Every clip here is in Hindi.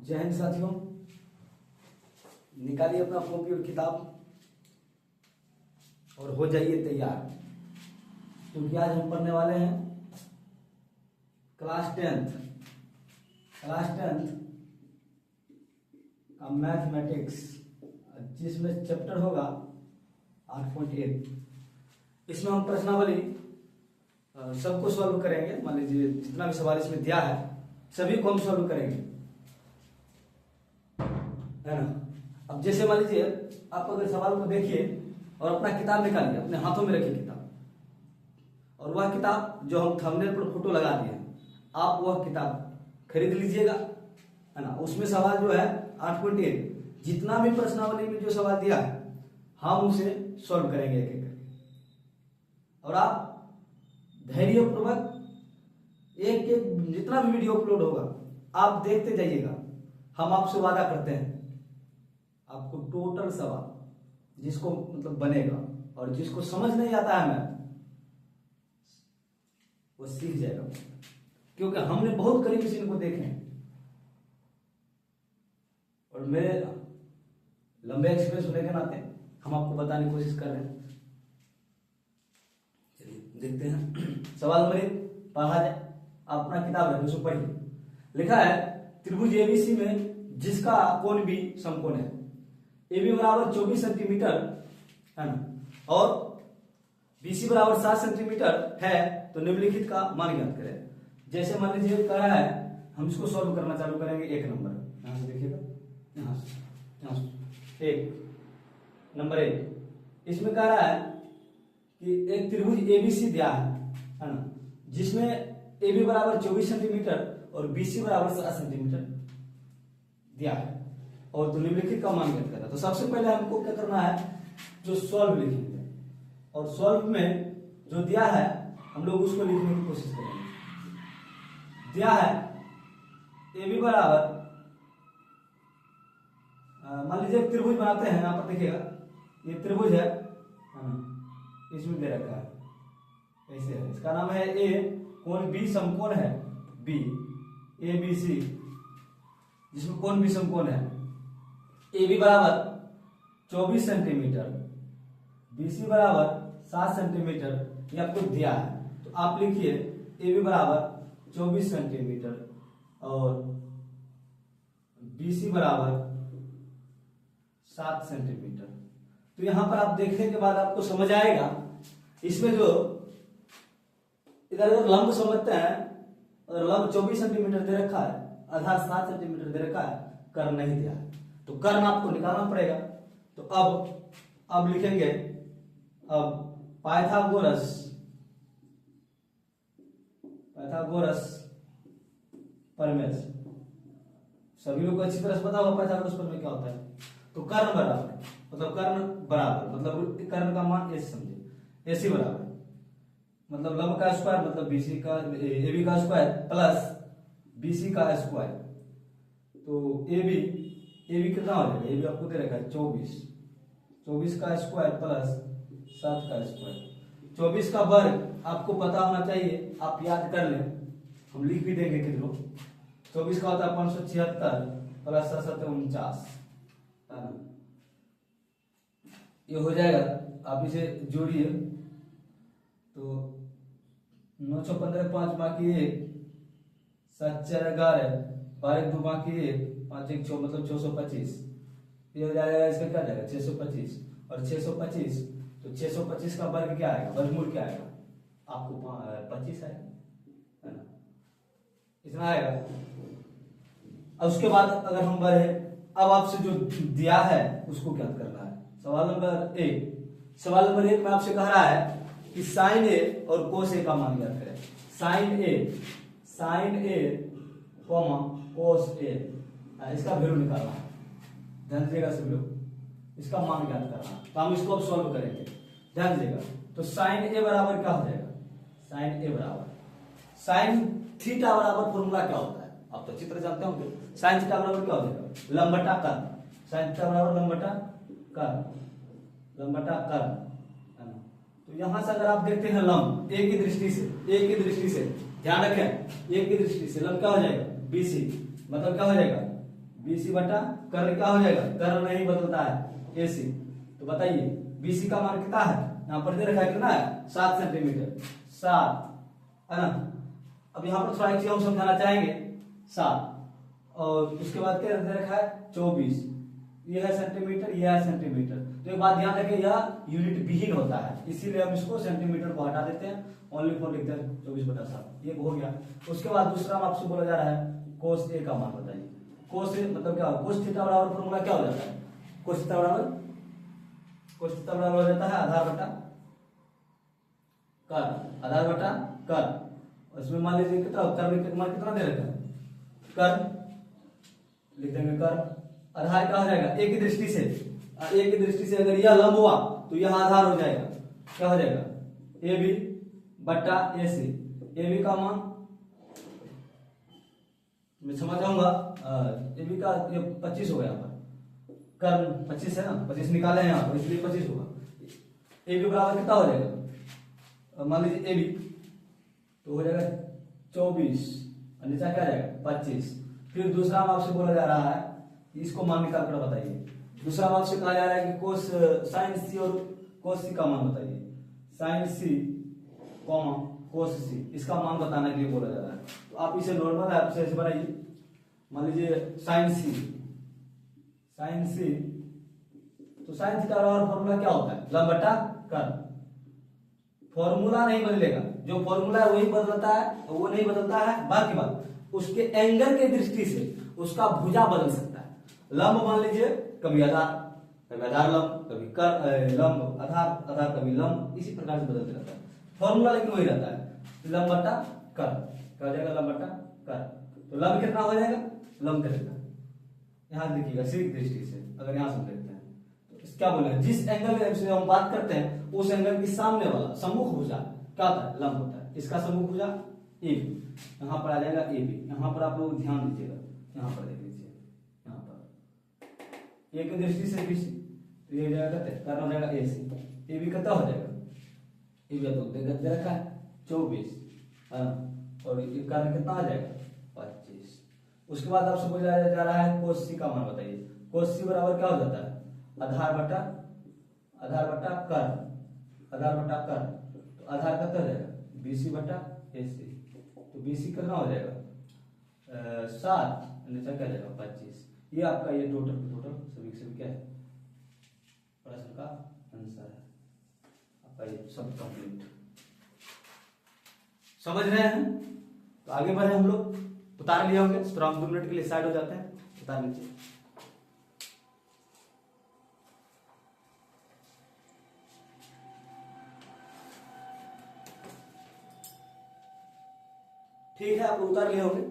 जय हिंद साथियों, निकालिए अपना कॉपी और किताब और हो जाइए तैयार, क्योंकि आज हम पढ़ने वाले हैं क्लास टेंथ का मैथमेटिक्स, जिसमें चैप्टर होगा 8.1। इसमें हम प्रश्नावली सबको सॉल्व करेंगे। मान लीजिए जितना भी सवाल इसमें दिया है सभी को हम सॉल्व करेंगे, है ना। अब जैसे मान लीजिए आप अगर सवाल को देखिए और अपना किताब निकालिए, अपने हाथों में रखिए किताब, और वह किताब जो हम थंबनेल पर फोटो लगा दिए आप वह किताब खरीद लीजिएगा, है ना। उसमें सवाल जो है 8.1 जितना भी प्रश्नावली में जो सवाल दिया है हम उसे सॉल्व करेंगे एक एक करके, और आप धैर्यपूर्वक एक एक जितना भी वीडियो अपलोड होगा आप देखते जाइएगा। हम आपसे वादा करते हैं आपको टोटल सवाल जिसको मतलब बनेगा और जिसको समझ नहीं आता है मैथ वो सीख जाएगा, क्योंकि हमने बहुत करीब से इनको देखे हैं और मेरे लंबे एक्सपीरियंस होने के नाते हम आपको बताने की कोशिश कर रहे हैं। चलिए देखते हैं सवाल नंबर 1 पढ़ा जाए। आप अपना किताब रखें, उसमें पढ़िए। लिखा है त्रिभुज एबीसी में जिसका कोण भी समकोण है, AB बराबर 24 सेंटीमीटर है ना, और BC बराबर 7 सेंटीमीटर है, तो निम्नलिखित का मान ज्ञात करें। जैसे मान लीजिए कह रहा है, हम इसको सॉल्व करना चालू करेंगे। एक नंबर यहां से देखिएगा, यहां से एक नंबर 1 इसमें कह रहा है कि एक त्रिभुज ABC दिया है ना, जिसमें AB बराबर 24 सेंटीमीटर और BC बराबर 7 सेंटीमीटर दिया है, और तो निम्नलिखित का मान ज्ञात करना। तो सबसे पहले हमको क्या करना है, जो सॉल्व लिखेंगे, और सॉल्व में जो दिया है हम लोग उसको लिखने की कोशिश करेंगे। दिया है AB बराबर, मान लीजिए एक त्रिभुज बनाते हैं। यहाँ पर देखिएगा ये त्रिभुज है ना, इसमें दे रखा है ऐसे है, इसका नाम है A, कोण B समकोण है B, ABC, जिसमें कोण B समकोण है। AB बराबर 24 सेंटीमीटर, BC बराबर 7 सेंटीमीटर, ये आपको दिया है। तो आप लिखिए AB बराबर 24 सेंटीमीटर और BC बराबर 7 सेंटीमीटर। तो यहां पर आप देखने के बाद आपको समझ आएगा, इसमें जो इधर लंब समझते हैं, और लंब 24 सेंटीमीटर दे रखा है, आधार 7 सेंटीमीटर दे रखा है, कर्ण नहीं दिया है, तो कर्ण आपको निकालना पड़ेगा। तो अब लिखेंगे, अब पाइथागोरस प्रमेय, सभी लोग को अच्छी तरह से पता होगा पाइथागोरस प्रमेय क्या होता है। तो कर्ण बराबर मतलब कर्ण का मान एस समझे, AC बराबर मतलब लंब का स्क्वायर मतलब BC का AB का स्क्वायर प्लस BC का स्क्वायर। तो AB कितना हो जाएगा, AB आपको दे रखा है 24 का स्क्वायर प्लस 7 का स्क्वायर। 24 का वर्ग आपको पता होना चाहिए, आप याद कर लें, हम लिख भी देंगे कितनों। 24 का होता है 576 प्लस 7 49 है ना, ये हो जाएगा। आप इसे जोड़िए तो 915 5 बाकी 1 7 4 11 12 2 बाकी 1 5 1 6 मतलब 625। ये हो जाएगा, इसका क्या जाएगा 625 और 625, तो 625 का वर्ग क्या आएगा, वर्गमूल क्या आएगा, आपको 25 आएगा, है ना, इतना आएगा। अब उसके बाद अगर हम बढ़े, अब आपसे जो दिया है उसको क्या करना है। सवाल नंबर 1 में आपसे कह रहा है कि साइन ए और कोस ए का मान ज्ञात करें। साइन ए कॉमा कोस ए, इसका वैल्यू निकालना है, ध्यान दीजिएगा सब लोग, इसका मान ज्ञात करना है। तो हम इसको अब सॉल्व करेंगे, ध्यान दीजिएगा। तो साइन ए बराबर क्या हो जाएगा, साइन थीटा बराबर फॉर्मूला क्या होता है, आप तो चित्र जानते होंगे। साइन थीटा बराबर क्या हो जाएगा, लंब बटा कर्ण। साइन थीटा बराबर लंब बटा कर्ण है ना। तो यहां से अगर आप देखते हैं लंब ए की दृष्टि से ध्यान रखें, ए की दृष्टि से लंब क्या हो जाएगा BC, मतलब क्या हो जाएगा BC बटा कर्ण क्या हो जाएगा, कर्ण नहीं बदलता है AC। तो बताइए BC का मान कितना है, यहाँ पर दे रखा है कितना है 7 सेंटीमीटर, 7 है ना। अब यहाँ पर थोड़ा एक चीज हम समझाना चाहेंगे, 7 और उसके बाद क्या दे रखा है 24, ये है सेंटीमीटर, ये है सेंटीमीटर। तो एक बात ध्यान रखें, यह यूनिट विहीन होता है, इसीलिए हम इसको सेंटीमीटर को हटा देते हैं, ओनली फॉर लिखते हैं 24/7, ये हो गया। उसके बाद दूसरा आपसे बोला जा रहा है कोस ए का मान बताइए। कोस ए मतलब क्या, कोस थीटा बराबर फॉर्मूला क्या हो जाता है, कोस थीटा बराबर हो जाता है आधार बटा कर, आधार बटा कर। उसमें मान लीजिए कितना कर का मान कितना दे रखा है, कर लिख देंगे कर, आधार क्या हो जाएगा ए की दृष्टि से, ए की दृष्टि से अगर यह लंब हुआ तो यह आधार हो जाएगा, क्या हो जाएगा ए बी बट्टा ए सी। ए बी का मान मैं समझ जाऊंगा, ए बी का ये 25 हो गया, यहाँ पर कर्म 25 है ना, 25 निकाले हैं यहाँ पर, इसलिए 25 होगा। ए बी बराबर कितना हो जाएगा, मान लीजिए ए बी तो हो जाएगा 24 और नीचा क्या जाएगा 25। फिर दूसरा आपसे बोला जा रहा है कि इसको मान निकाल कर बताइए। दूसरा आपसे कहा जा रहा है कि कोस साइन सी और कोस सी का मान बताइए, साइन सी कॉमा कोस सी, इसका मान बताने के लिए बोला जा रहा है। तो आप इसे नॉर्मल ऐप से ऐसे बनाइए, मान लीजिए साइन सी तो साइन थीटा और फॉर्मूला क्या होता है लंब बटा कर्ण, फॉर्मूला नहीं बदलेगा, जो फॉर्मूला है वही बदलता है, वो नहीं बदलता है। बाकी बात उसके एंगल के दृष्टि से उसका भुजा बदल सकता है। लंब मान लीजिए कभी आधार लंब, कभी कर लंब आधार कभी लंब, इसी प्रकार से बदलते रहता है। फॉर्मूला लेकिन वही रहता है लंब बटा कर, क्या हो जाएगा लंब बटा कर। तो लंब कितना हो जाएगा, लंब कितना, यहाँ देखिएगा सीधी दृष्टि से अगर यहाँ से देखते हैं तो क्या बोले, जिस एंगल से हम बात करते हैं उस एंगल के सामने वाला सम्मुख भुजा क्या होता है लंब होता है। इसका सम्मुख भुजा ए बी, यहाँ पर आ जाएगा ए बी। यहाँ पर आप लोग ध्यान दीजिएगा, यहाँ पर देख लीजिए, यहाँ पर ए की दृष्टि से बी सी, तो ये जाएगा कर्ण हो जाएगा ए सी। ए बी कितना हो जाएगा, ए बी तो दे रखा है 24 और ये कर्ण कितना आ जाएगा 25। उसके बाद आपसे बोला जा रहा है कोस सी का मान बताइए। कोस सी बराबर क्या हो जाता है आधार बटा कर्ण, आधार बटा कर्ण। तो आधार कितना हो जाएगा BC बटा AC, तो BC कितना हो जाएगा 7, नीचे क्या जाएगा 25। ये आपका ये टोटल सभी क्या है प्रश्न का आंसर है आपका, ये सब कंप्लीट समझ रहे हैं। तो आगे बढ़े हम लोग, उतार लिए होंगे, तो हम 2 मिनट के लिए साइड हो जाते हैं, उतार लीजिए। ठीक है, आप उतार लिए होंगे।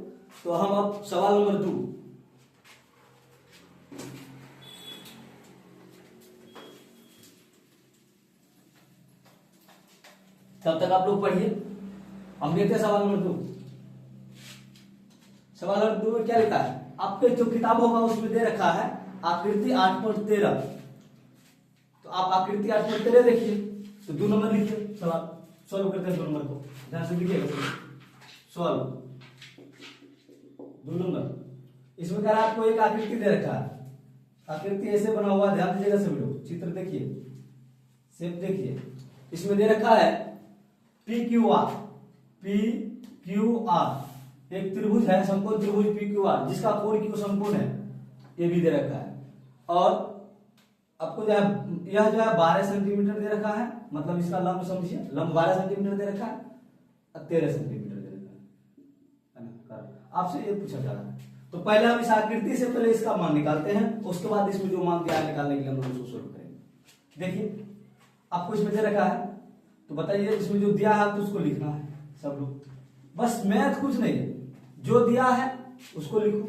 तो हम अब सवाल नंबर 2, तब तक आप लोग पढ़िए, हम देखते हैं सवाल नंबर 2। सवाल नंबर 2 में क्या लिखा है, आपके जो किताब होगा उसमें दे रखा है आकृति 8.13। तो आप आकृति 8.13 देखिए, तो 2 नंबर लिखिए, सवाल सॉल्व करते हैं 2 नंबर को, ध्यान से लिखिएगा सॉल्व 2 नंबर। इसमें कह रहा है आपको एक आकृति दे रखा है, आकृति ऐसे बना हुआ, ध्यान दीजिएगा सभी लोग, चित्र देखिए, शेप देखिए। इसमें दे रखा है PQR, एक त्रिभुज है, समकोण त्रिभुज PQR, जिसका कोण Q समकोण है, ये भी दे रखा है। और आपको जो है यह जो है 12 सेंटीमीटर दे रखा है, मतलब इसका लंब समझिए, लंब 12 सेंटीमीटर दे रखा है और 13 सेंटीमीटर दे रखा है। आपसे ये पूछा जा रहा है, तो पहले हम इस आकृति से पहले इसका मान निकालते हैं, उसके बाद इसमें जो मान दिया है निकालने के लिए हम लोग उसको सोल्व करेंगे। देखिए आपको इसमें दे रखा है, तो बताइए इसमें जो दिया है तो उसको लिखना है सब लोग, बस मैथ कुछ नहीं है, जो दिया है उसको लिखो,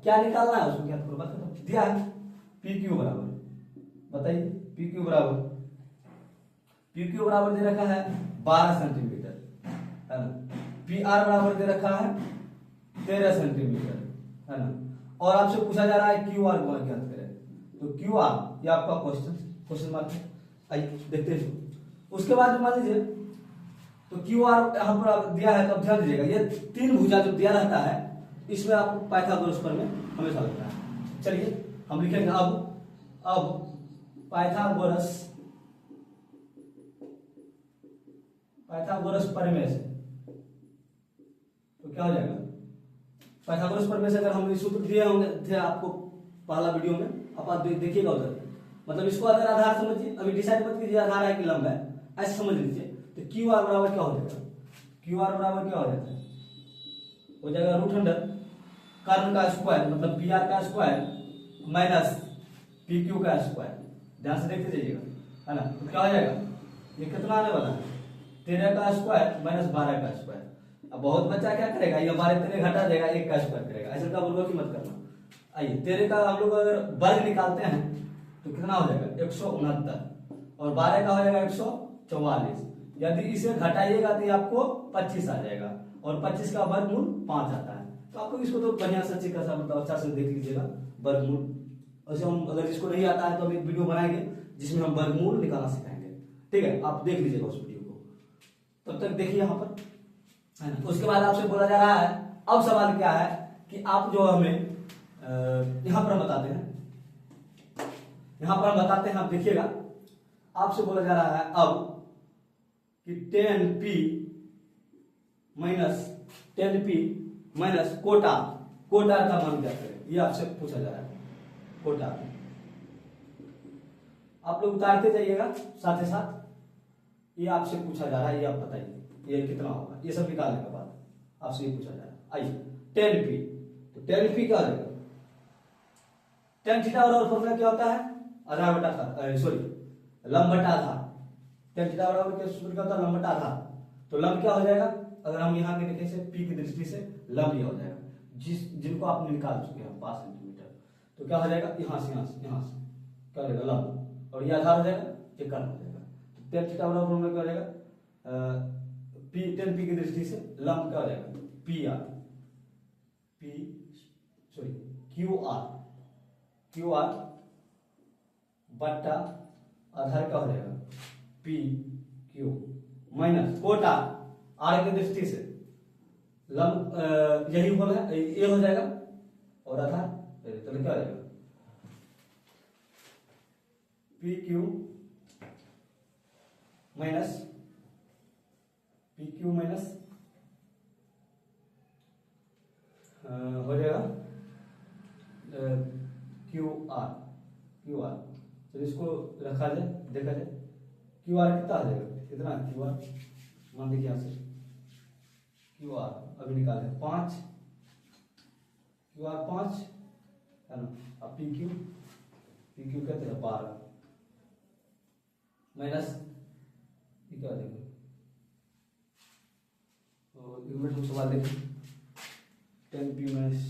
क्या निकालना है उसको क्या करो, बस दिया है PQ बराबर, बताइए PQ बराबर दे रखा है 12 सेंटीमीटर है ना, PR बराबर दे रखा है 13 सेंटीमीटर है ना, और आपसे पूछा जा रहा है QR को ज्ञात करें। तो QR ये आपका क्वेश्चन मार्क है, आइए देखते हैं। उसके बाद मान लीजिए तो QR यहाँ पर दिया है, तो ध्यान दीजिएगा, ये 3 भुजा जो दिया रहता है इसमें आपको पाइथागोरस प्रमेय हमेशा लगता है। चलिए हम लिखेंगे अब पाइथागोरस प्रमेय से तो क्या हो जाएगा, पाइथागोरस प्रमेय से अगर हम सूत्र दिए होंगे थे आपको पहला वीडियो में, आप देखिएगा उधर, मतलब इसको अगर आधार समझिए, अभी डिसाइड मत कीजिए आधार है कि लंब है, ऐसे समझ लीजिए। तो क्यू आर बराबर क्या हो जाएगा, क्यू आर बराबर क्या हो जाता है, हो जाएगा रूट अंडर कर्ण का स्क्वायर मतलब पी आर का स्क्वायर माइनस पी क्यू का स्क्वायर। ध्यान से देखते जाइएगा, है ना। तो क्या हो जाएगा, ये कितना आने वाला है, 13 का स्क्वायर माइनस 12 का स्क्वायर। अब बहुत बच्चा क्या करेगा, ये हमारे 13 घटा देगा, 1 का स्क्वायर करेगा, ऐसा का बोलूंगा कि मत करना। आइए 13 का हम लोग अगर वर्ग निकालते हैं तो कितना हो जाएगा 169 और 12 का हो जाएगा 144। यदि इसे घटाइएगा तो ये आपको 25 आ जाएगा और 25 का वर्गमूल 5 आता है। तो आपको इसको तो बढ़िया से अच्छी खासा मतलब अच्छा से देख लीजिएगा वर्गमूल। वैसे हम अगर जिसको नहीं आता है तो हम एक वीडियो बनाएंगे जिसमें हम वर्गमूल निकालना सिखाएंगे, ठीक है, आप देख लीजिएगा उस वीडियो को। तब तक देखिए यहाँ पर, है ना। उसके बाद आपसे बोला जा रहा है, अब सवाल क्या है कि आप जो हमें यहां पर हम बताते हैं, आप देखिएगा, आपसे बोला जा रहा है अब कि 10p माइनस कोट आर का मान क्या करें, ये आपसे पूछा जा रहा है। कोट आर आप लोग उतारते जाइएगा साथ ही साथ, ये आपसे पूछा जा रहा है, ये आप बताइए ये कितना होगा, ये सब निकालने के बाद आपसे ये पूछा जा रहा है। आइए 10p, तो 10p क्या हो जाएगा, tan थीटा बराबर फॉर्मूला क्या होता है, आधार बटा सॉरी लंब बटा आधार। tan थीटा बराबर क्या सूत्र क्या होता है, लंब बटा आधार। तो लंब क्या हो जाएगा, अगर हम यहाँ के देखें से p की दृष्टि से लंब ये हो जाएगा, जिनको आप निकाल चुके हैं 5 सेंटीमीटर। तो क्या हो जाएगा, यहाँ से क्या हो जाएगा लंब, और ये आधार हो जाएगा, ये कर्ण हो जाएगा। तो tan थीटा बराबर फॉर्मूला क्या हो जाएगा, tan p की दृष्टि से लंब क्या हो जाएगा, क्यू आर बट्टा आधार क्या हो जाएगा P Q minus quote R की दृष्टि से लंब यही होल है, ये हो जाएगा और आधार तो क्या हो जाएगा पी क्यू माइनस हो जाएगा क्यू आर। तो इसको रखा जाए, देखा जाए क्यू आर कितना आ जाएगा, कितना क्यू आर मान लीजिए यहाँ से क्यू आर अभी निकाले 5, क्यू आर 5 है ना। अब पी क्यू कहते हैं 12 माइनस ये क्या हो जाएगा, तो एक मिनट हम सवाल देखें 10p माइनस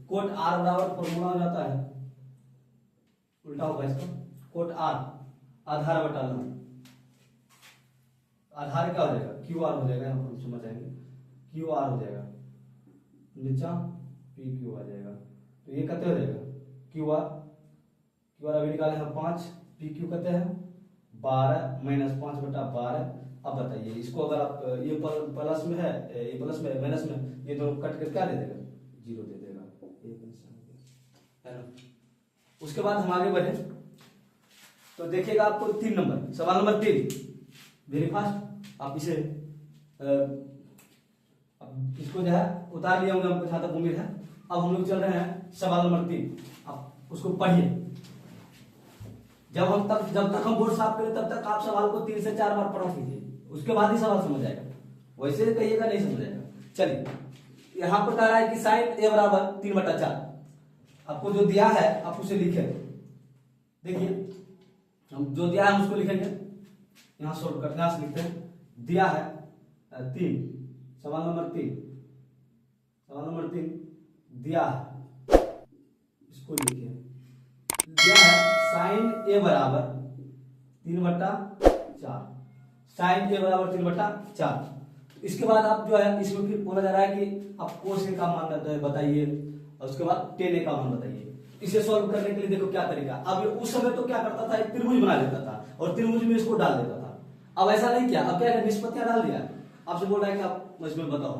कोट आर बराबर फॉर्मूला हो जाता है, उल्टा होगा इसका, कोट आर आधार बटा लंब। आधार क्या हो जाएगा क्यू आर हो जाएगा, हम समझ जाएंगे क्यू आर हो जाएगा नीचा पी क्यू आ जाएगा। तो ये कहते हो जाएगा क्यू आर अभी निकाले हैं 5, पी क्यू कहते हैं 12 माइनस 5 बटा 12। अब बताइए इसको अगर आप ये प्लस में है, ये प्लस में माइनस में, ये दोनों कट कर क्या दे देगा 0 दे देगा, है ना। उसके बाद हम आगे बढ़े तो देखिएगा आपको 3 नंबर सवाल नंबर 3 वेरी फास्ट आप इसे इसको जो है उतार लिए होंगे हमको जहां तक उम्मीद है। अब हम लोग चल रहे हैं सवाल नंबर 3, आप उसको पढ़िए। जब तक हम बोर्ड साफ करें तब तक आप सवाल को 3 से 4 बार पढ़ा कीजिए, उसके बाद ही सवाल समझ आएगा, वैसे कहिएगा नहीं समझ आएगा। चलिए यहां पर कह रहा है कि साइन ए बराबर 3/4, आपको जो दिया है आप उसे लिखे, देखिए हम जो दिया है हम उसको लिखेंगे, यहां शॉर्टकट यहां से लिखते हैं, दिया है 3, सवाल नंबर 3 दिया है, इसको लिखिए, दिया है साइन ए बराबर 3/4, साइन ए बराबर 3/4। इसके बाद आप जो है इसमें फिर बोला जा रहा है कि आप कोस ए का मान बताइए और उसके बाद टेन ए का मान बताइए। इसे सॉल्व करने के लिए देखो क्या तरीका। अब उस समय तो क्या करता था, एक त्रिभुज बना लेता था और त्रिभुज में इसको डाल देता था, अब ऐसा नहीं किया, अब क्या है, निष्पत्तियां डाल दिया, आपसे बोल रहा है कि आप इसमें बताओ।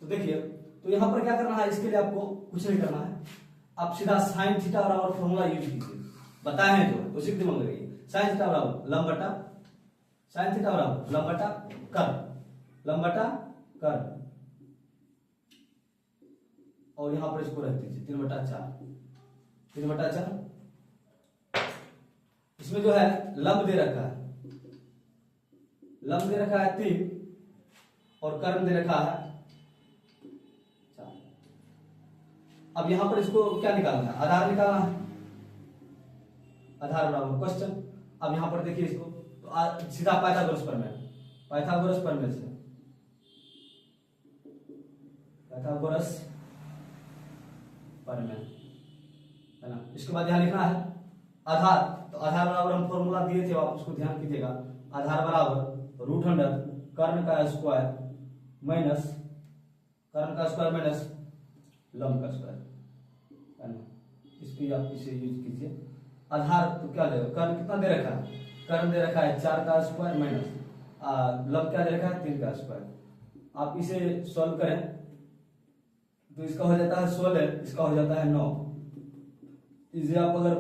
तो देखिए, तो यहाँ पर क्या करना है, इसके लिए आपको कुछ नहीं करना है, आप सीधा साइन थीटा बराबर फॉर्मूला यूज कीजिए, बताए हैं जो, तो सीधे मन लगाइए, साइन थीटा बराबर लंब बटा, साइन थीटा बराबर लंब बटा कर, लंब बटा कर, और यहां पर इसको रख दीजिए 3/4, 3/4। इसमें जो है लंब दे रखा है, लंब दे रखा है 3 और कर्ण दे रखा है 4। अब यहां पर इसको क्या निकालना है, आधार निकालना है, आधार बराबर क्वेश्चन। अब यहां पर देखिए इसको, तो सीधा पाइथागोरस प्रमेय, पाइथागोरस प्रमेय से, पाइथागोरस प्रमेय है ना। इसके बाद यहां लिखना है आधार, तो आधार बराबर हम फॉर्मूला दिए थे, आप उसको ध्यान कीजिएगा, आधार बराबर √100 कर्ण का स्क्वायर माइनस, कर्ण का स्क्वायर माइनस लंब का स्क्वायर है ना। इसकी आप इसे यूज कीजिए। आधार तो क्या देगा, कर्ण कितना दे रखा है, कर्ण दे रखा है 4 का स्क्वायर माइनस लंब क्या दे रखा है 3 का स्क्वायर। आप इसे सॉल्व करें तो इसका हो जाता है 16, इसका हो जाता है 9। इसे आप अगर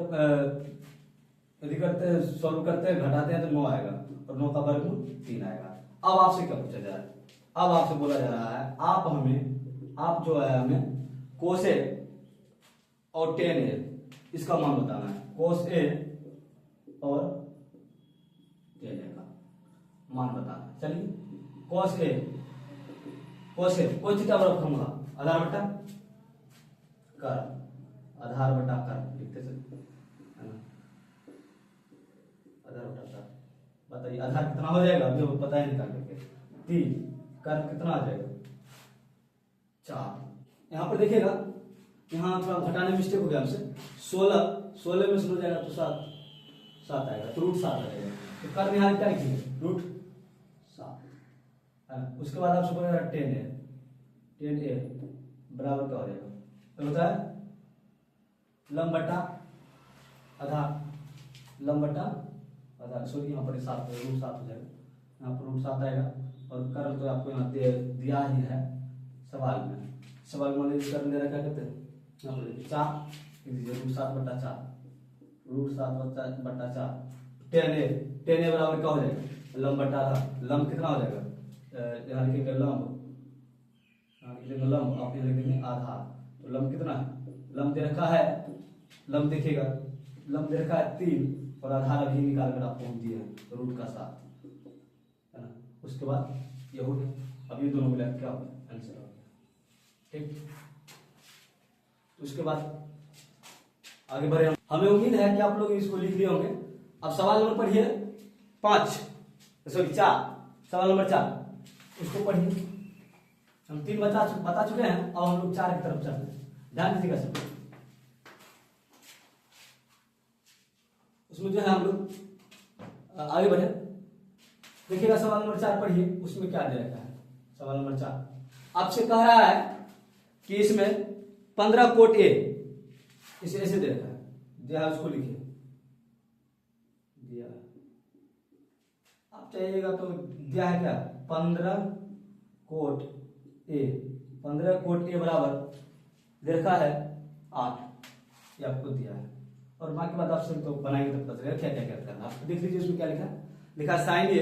यदि करते हैं, सॉल्व करते हैं, घटाते हैं तो 9 आएगा और 9 का वर्गमूल 3 आएगा। अब आपसे क्या पूछा जा रहा है, अब आपसे बोला जा रहा है आप हमें, आप जो है हमें कोसेक और टेन ए इसका मान बताना है, कोस ए और टेन ए का मान बताना है। चलिए, कोस ए, कोस ए कोई थीटा बराबर फॉर्मूला आधार बटा कर, आधार बटा कर लिखते चलिए है ना, आधार बटा कर। बताइए आधार कितना हो जाएगा, अभी पता है निकाल करके, 3 कर कितना आ जाएगा 4। यहाँ पर देखिएगा, यहाँ थोड़ा घटाने में मिस्टेक हो गया हमसे, 16 में शुरू हो जाएगा तो 7 आएगा, तो √7 आ जाएगा। तो कर यहाँ क्या लिखिए √7 है ना। उसके बाद आपसे बोलेगा 10a बराबर क्या हो जाएगा, तो होता है लंब बटा आधार, लंब बटा आधार, सॉरी यहाँ पर 7 √7 हो जाएगा, यहाँ पर √7 आएगा। और कर्ण तो आपको यहाँ दिया ही है सवाल में, सवाल में कर्ण दे रखा कहते हैं यहाँ पर 4 √7/4, √7/4 10a बराबर क्या हो जाएगा, लंब बटा आधार, लंब कितना हो जाएगा, यहाँ लिखेंगे लंब, लंब आप ये लिखेंगे आधार, तो लंब कितना है, लंब दे रखा है, लंब देखिएगा, लंब दे रखा है 3 और आधार अभी निकाल कर आपको दिया है √7 है ना। उसके बाद ये हो गया, अब ये दोनों मिला क्या हो गया, आंसर हो गया। ठीक, उसके बाद आगे बढ़े, हमें उम्मीद है कि आप लोग इसको लिख लिए होंगे। अब सवाल नंबर पढ़िए 4, सवाल नंबर 4 उसको पढ़िए। हम 3 बता चुके हैं, अब हम लोग 4 की तरफ चलते हैं, ध्यान दीजिएगा सब। उसमें जो है हम लोग आगे बढ़े, देखिएगा सवाल नंबर 4 पढ़िए, उसमें क्या दे रखा है। सवाल नंबर 4 आपसे कह रहा है कि इसमें 15 कोट ए, इसे ऐसे दे रखा है, दिया है उसको लिखिए, दिया है, आप चाहिएगा तो दिया है क्या 15 कोट ए, 15 कोट ए बराबर दे रखा है 8, ये आपको दिया है। और बाकी बात आपसे तो बनाएंगे तो पता चलेगा क्या क्या क्या करना है। आप देख लीजिए उसमें क्या लिखा है, लिखा साइन ए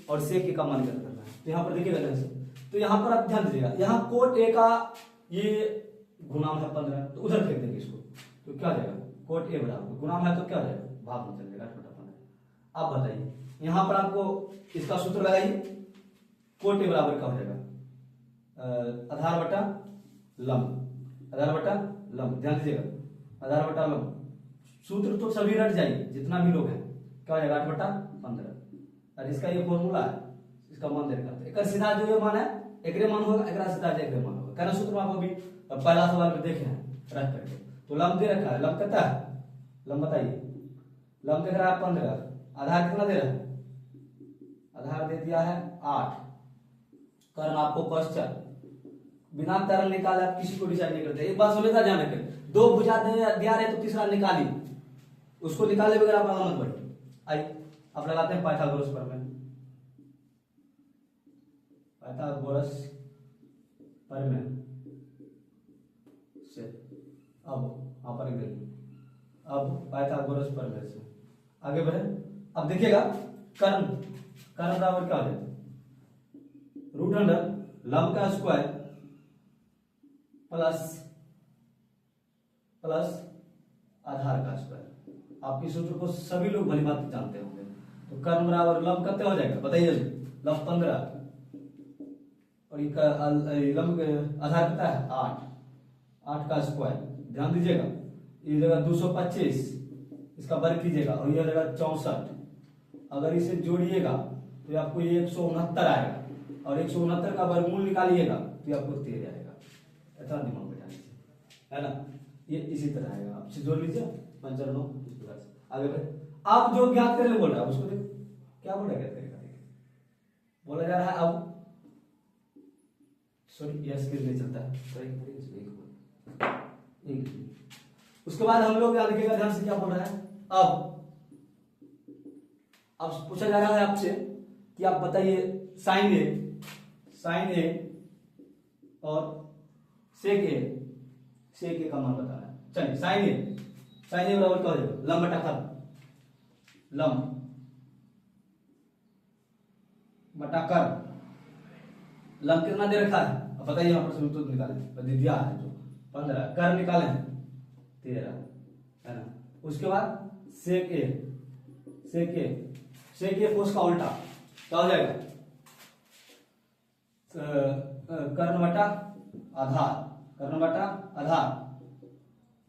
और सेक ए का मान ज्ञात करना है। तो यहाँ पर देखिएगा ध्यान से, तो यहाँ पर आप ध्यान दीजिएगा, यहाँ कोट ए का ये गुणाम है 15, तो उधर फेंक देंगे इसको, तो क्या हो जाएगा कोट ए बराबर, गुणाम है तो क्या हो जाएगा भाग में चल जाएगा 8/15। आप बताइए यहाँ पर आपको इसका सूत्र लगाइए, कोट ए बराबर क्या हो जाएगा, आधार बटा लंब, आधार बटा लंब, ध्यान दीजिएगा आधार बटा लंब, सूत्र तो सभी रट जाइए जितना भी लोग हैं, क्या हो जाएगा 8/15। और इसका ये फॉर्मूला है, इसका मान दे रखा है, एक सीधा जो ये मान है एक मान होगा, एक सीधा एक मान होगा, कहना सूत्र में आप अभी पहला सवाल में देखे हैं रख करके। तो लंब दे रखा है, लंब कितना है, लंब बताइए, लंब देख रहा है 15, आधार कितना दे रहा है, आधार दे दिया है 8, कर्ण आपको क्वेश्चन बिना कर्ण निकाले आप किसी को डिसाइड नहीं करते। एक बात हमेशा ध्यान रखें, 2 भुजा दिया रहे तो तीसरा निकाली, उसको निकाले बगैर आप आगे मत बढ़िए। आइए अब लगाते हैं पाइथागोरस प्रमेय, पाइथागोरस प्रमेय से अब यहाँ पर देखिए, अब पाइथागोरस प्रमेय से आगे बढ़े। अब देखिएगा कर्ण बराबर क्या हो जाए, रूट अंडर लंब का स्क्वायर प्लस आधार का स्क्वायर। आप इस सूत्र को सभी लोग भली बात जानते होंगे। तो कर्ण बराबर लंब कितने हो जाएगा बताइए, लंब 15 और लंब आधार कितना है 8 का स्क्वायर। ध्यान दीजिएगा, ये जगह 225 इसका वर्ग कीजिएगा और ये जगह 64। अगर इसे जोड़िएगा तो आपको ये 169 आएगा और 169 का वर्गमूल निकालिएगा तो ये आपको 13 आएगा। ऐसा दिमाग में ध्यान दीजिए, है ना। ये इसी तरह आएगा, आप इसे जोड़ लीजिए 55 इस प्रकार से आगे बढ़े। आप जो ज्ञात करने बोल रहा है उसको देखो क्या बोला ज्ञात करेगा, बोला जा रहा है अब सॉरी यस के लिए चलता है। उसके बाद हम लोग याद रखिएगा ध्यान से क्या बोल रहा है। अब पूछा जा रहा है आपसे कि आप बताइए साइन ए और सेक ए का मान बताना है। चलिए साइन ए बराबर क्या हो जाएगा, लंब बटा कर लंब बटा कर। लंब कितना दे रखा है अब बताइए, यहाँ पर सूत्र निकालें दिया है जो 15, कर निकाले 13, है ना। उसके बाद सेक ए को उसका उल्टा क्या हो जाएगा, कर्ण बटा आधार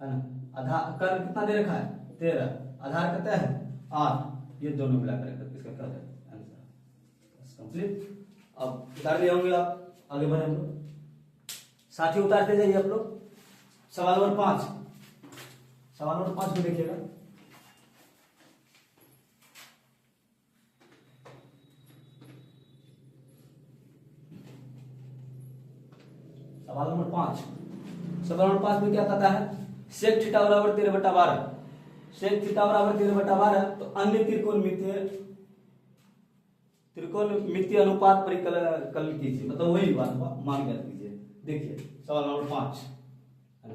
है ना। आधार कर्ण कितना दे रखा है 13, आधार कितना है 8, ये दोनों मिलाकर इसका क्या हो जाएगा आंसर कंप्लीट। अब उतार लिए होंगे आप, आगे बढ़े हम लोग। साथी उतारते जाइए आप लोग। सवाल नंबर 5 को देखिएगा। सवाल नंबर 5 में क्या कहता है, सेक थीटा बराबर 13/12। सेक थीटा बराबर 13/12 तो अन्य त्रिकोणमितीय अनुपात परिकलन कीजिए, मतलब वही बात मान ज्ञात कीजिए। देखिए सवाल नंबर 5 है ना,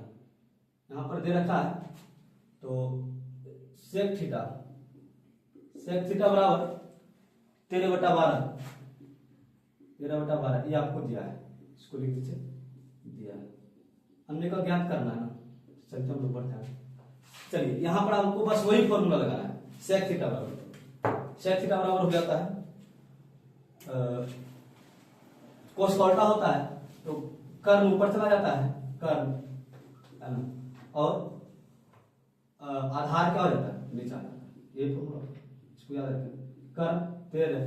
यहाँ पर दे रखा है। तो सेक थीटा बराबर 13/12 ये आपको दिया है, इसको लिख दीजिए दिया है। अन्य का ज्ञात करना है ना, चलते हम लोग बढ़ते हैं। चलिए यहाँ पर आपको बस वही फॉर्मूला लगाना है, सेक थीटा बराबर हो जाता है कोस का उल्टा होता है तो कर्ण ऊपर चला जाता है, कर्ण है ना, और आधार क्या हो जाता है नीचे आ जाता है। ये फॉर्मूला इसको याद रखें, कर्ण 13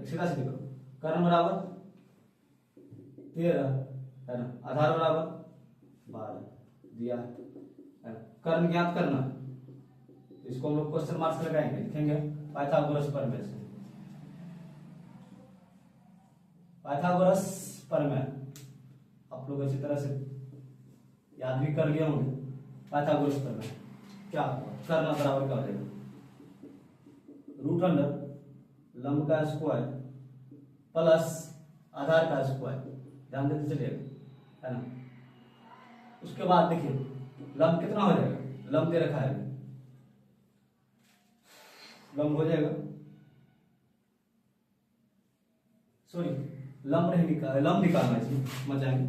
सीधा सीधे करो, कर्ण बराबर 13 है ना, आधार बराबर 12 दिया है ना। कर्ण ज्ञात करना, इसको हम लोग क्वेश्चन मार्क्स लगाएंगे, लिखेंगे पाइथागोरस प्रमेय से। पाइथागोरस प्रमेय आप लोग अच्छी तरह से याद भी कर लिए होंगे। पाइथागोरस प्रमेय क्या करना बराबर क्या हो जाएगा, रूट अंडर लंब का स्क्वायर प्लस आधार का स्क्वायर। ध्यान देते चलिएगा, है ना। उसके बाद देखिए लंब कितना हो जाएगा, लंब दे रखा है, लंब हो जाएगा सॉरी लंब निकालना इसमें मचाएंगे।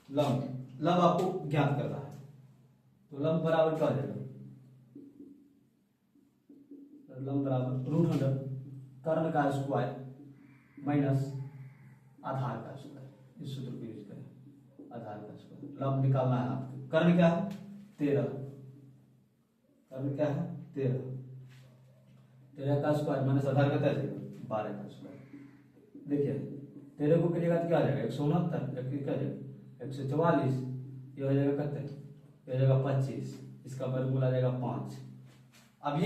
लंब आपको ज्ञात करना है, तो लंब बराबर क्या हो जाएगा, लंब बराबर रूट अंडर कर्ण का स्क्वायर माइनस आधार का स्क्वायर। इस सूत्र को यूज करें, आधार का स्क्वायर। लंब निकालना है आपको, कर्ण क्या है 13, कर्ण क्या है 13 का स्क्वायर माइनस आधार का 12 का स्क्वायर। देखिए 13 को करिएगा तो क्या आ जाएगा 169, क्या जाएगा 144, ये हो जाएगा कितने, ये हो जाएगा 25, इसका वर्गमूल आ जाएगा 5। अब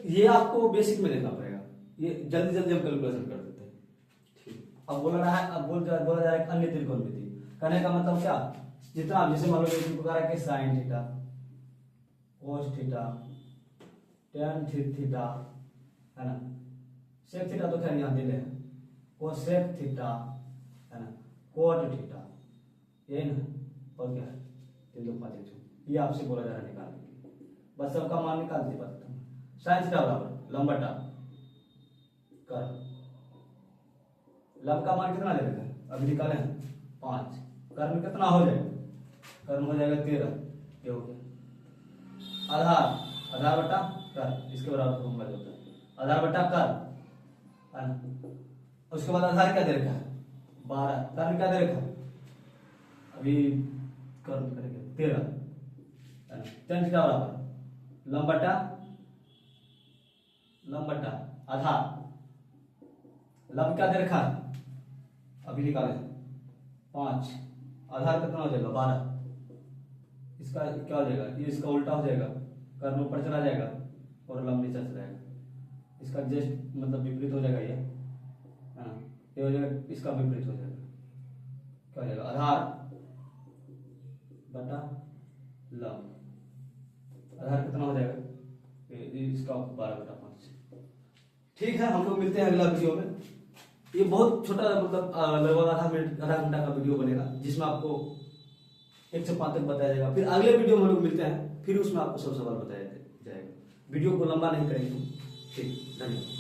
ये आपको बेसिक में देखना पड़ेगा, ये जल्दी हम कैलकुलेशन कर देते हैं। ठीक, अब बोला रहा है, अब बोला जा रहा है अन्य त्रिकोणमिति। कहने का मतलब क्या, जितना जैसे मान लो प्रकार है कि sine theta, cos theta, tan theta, है ना, सेक थीटा तो खैर यहाँ दिले हैं, कोसेक थीटा है ना, कोट थीटा, यही ना, और क्या है 3 2 5 1 6, ये आपसे बोला जा रहा है निकालने के लिए, बस सबका मान निकाल दे बस। साइन थीटा बराबर लंब बटा कर्व, लंब का मान कितना ले लेगा अभी निकाले हैं 5, कर्व में कितना हो जाएगा, कर्व में हो जाएगा 13, ये हो गया। आधार, आधार बटा कर्व, इसके बराबर फॉर्मूला होता है आधार बटा कर्व है ना। उसके बाद आधार क्या दे रखा है 12, कर्व क्या दे रखा है अभी कर्व करेंगे 13 है ना। tan थीटा बराबर लंब बटा आधार, लंब क्या दे रखा है अभी निकाले 5, आधार कितना हो जाएगा 12, इसका क्या हो जाएगा, ये इसका उल्टा हो जाएगा, कर्व ऊपर चला जाएगा और लंब नीचे चला जाएगा, इसका जस्ट मतलब विपरीत हो जाएगा ये, हाँ ये हो जाएगा, इसका विपरीत हो जाएगा, क्या हो जाएगा आधार बटा लंब, आधार कितना हो जाएगा इसका 12 बटा 5। ठीक है, हम लोग मिलते हैं अगला वीडियो में। ये बहुत छोटा मतलब लगभग आधा घंटा का वीडियो बनेगा, जिसमें आपको 1 से 5 तक बताया जाएगा। फिर अगले वीडियो में हम लोग मिलते हैं, फिर उसमें आपको सब सवाल बताया जाएगा। वीडियो को लंबा नहीं करेंगे। ठीक, धन्यवाद।